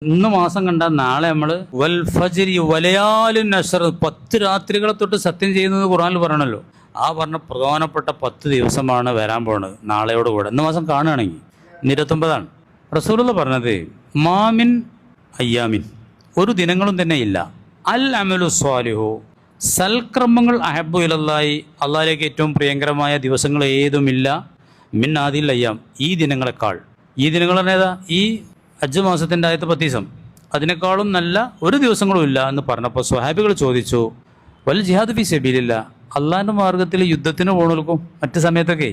ഇന്ന് മാസം കണ്ടാൽ നാളെ നമ്മൾ വൽ ഫജ്രി വലയാലിൻ നശ്ർ 10 രാത്രികളെ തൊട്ട് സത്യം ചെയ്യുന്നത് ഖുർആനിൽ പറയണല്ലോ. ആ പറഞ്ഞ പ്രധാനപ്പെട്ട 10 ദിവസമാണ് വരാൻ പോകുന്നത് നാളെയോട് കൂടെ. ഇന്ന് മാസം കാണുകയാണെങ്കിൽ 29 റസൂലുള്ള പറഞ്ഞത് മാമിൻ അയ്യാമിൻ, ഒരു ദിനങ്ങളും തന്നെ ഇല്ല, അൽ അമലു സ്വാലിഹു, സൽക്രമങ്ങൾ അഹബ്ബു ഇലല്ലാഹി, അള്ളാഹിലേക്ക് ഏറ്റവും പ്രിയങ്കരമായ ദിവസങ്ങൾ ഏതുമില്ല, മിൻ ആദിൽ അയ്യാം, ഈ ദിനങ്ങളെക്കാൾ. ഈ ദിനങ്ങൾ പറഞ്ഞാൽ ഈ ഹജ്ജ് മാസത്തിൻ്റെ ആദ്യത്തെ 10 ദിവസം, അതിനേക്കാളും നല്ല ഒരു ദിവസങ്ങളും ഇല്ല എന്ന് പറഞ്ഞപ്പോൾ സ്വഹാബികൾ ചോദിച്ചു, വൽ ജിഹാദ് ഫി സബീലില്ലാ, അള്ളാഹിൻ്റെ മാർഗത്തിൽ യുദ്ധത്തിന് പോകണവർക്കും മറ്റു സമയത്തൊക്കെ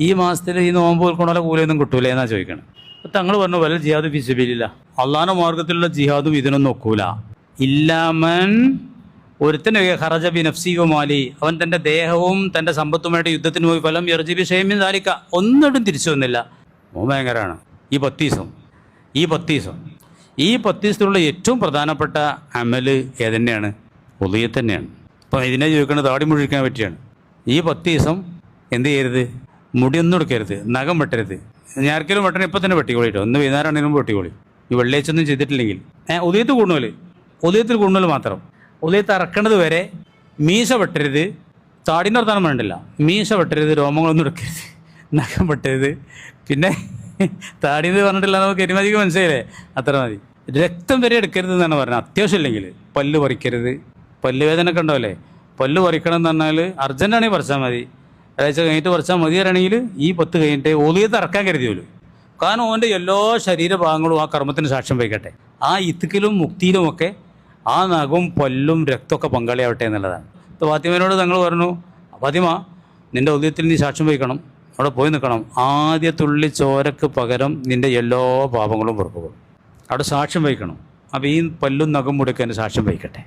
ഈ മാസത്തിൽ ഈ നോമ്പ് കൊടുക്കണ കൂലിയൊന്നും കിട്ടൂല എന്നാണ് ചോദിക്കണം. അപ്പം തങ്ങൾ പറഞ്ഞു വൽ ജിഹാദ് ഫി സബീലില്ലാ, അള്ളാഹിൻ്റെ മാർഗത്തിലുള്ള ജിഹാദും ഇതിനൊന്നും ഒക്കൂല. ഇല്ലാമൻ, ഒരുത്തന് ഖറജ ബി നഫ്സി വ മാലി, അവൻ തൻ്റെ ദേഹവും തൻ്റെ സമ്പത്തുമായിട്ട് യുദ്ധത്തിന് പോയി ഫലം യർജി ബി ഷൈഇൻ മിൻ ദാലിക, ഒന്നിട്ടും തിരിച്ചു വന്നില്ല. ഭയങ്കരമാണ് ഈ 10 ദിവസം. ഈ 10 ദിവസത്തിലുള്ള ഏറ്റവും പ്രധാനപ്പെട്ട അമല് ഏതന്നെയാണ്? ഉളിയത്ത് തന്നെയാണ്. അപ്പോൾ ഇതിനെ ചോദിക്കുന്നത് താടി മുഴിക്കാൻ പറ്റിയാണ്. ഈ 10 ദിവസം എന്ത് ചെയ്യരുത്? മുടിയൊന്നും എടുക്കരുത്, നഖം വെട്ടരുത്. ഞാർക്കെങ്കിലും വെട്ടണം ഇപ്പം തന്നെ വെട്ടിക്കോളിട്ടോ, ഒന്ന് വൈകുന്നേരമാണെങ്കിലും വെട്ടിക്കോളി. ഈ വെള്ളിയാഴ്ചയൊന്നും ചെയ്തിട്ടില്ലെങ്കിൽ ഉദയത്ത് കൂടുന്നോല്, ഉദയത്തിൽ കൂടുന്നോല് മാത്രം. ഉദയത്ത് ഇറക്കേണ്ടത് വരെ മീശ വെട്ടരുത്, താടിൻ്റെ വർത്താനം വേണ്ടില്ല, മീശ വെട്ടരുത്, രോമങ്ങളൊന്നും എടുക്കരുത്, നഖം വെട്ടരുത്. പിന്നെ താടിന്ന് പറഞ്ഞിട്ടില്ല, നമുക്ക് എരുമതിക്ക് മനസ്സിലായില്ലേ, അത്ര മതി. രക്തം വരെ എടുക്കരുത് എന്നാണ് പറഞ്ഞത്. അത്യാവശ്യം ഇല്ലെങ്കിൽ പല്ല് പറിക്കരുത്. പല്ല് വേദന ഒക്കെ ഉണ്ടാവില്ലേ, പല്ല് പറിക്കണം എന്ന് പറഞ്ഞാൽ അർജൻറ്റാണെങ്കിൽ പറിച്ചാൽ മതി, ഒരാഴ്ച കഴിഞ്ഞിട്ട് പറിച്ചാൽ മതി. അറിയണമെങ്കിൽ ഈ 10 കഴിഞ്ഞിട്ട് ഒളിയത്ത് ഇറക്കാൻ കരുതിയല്ലോ. കാരണം ഓൻ്റെ എല്ലാ ശരീരഭാഗങ്ങളും ആ കർമ്മത്തിന് സാക്ഷ്യം വഹിക്കട്ടെ. ആ ഇത്തിക്കിലും മുക്തിയിലുമൊക്കെ ആ നഖവും പല്ലും രക്തമൊക്കെ പങ്കാളിയാവട്ടെ എന്നുള്ളതാണ്. അപ്പോൾ ഫാത്തിമയോട് തങ്ങൾ പറഞ്ഞു, ഫാത്തിമ നിൻ്റെ ഉദയത്തിൽ നീ സാക്ഷ്യം വഹിക്കണം, അവിടെ പോയി നിൽക്കണം. ആദ്യ തുള്ളി ചോരക്ക് പകരം നിൻ്റെ എല്ലാ പാപങ്ങളും പുറപ്പെടും. അവിടെ സാക്ഷ്യം വഹിക്കണം. അപ്പോൾ ഈ പല്ലും നഖം മുടക്കാൻ സാക്ഷ്യം വഹിക്കട്ടെ.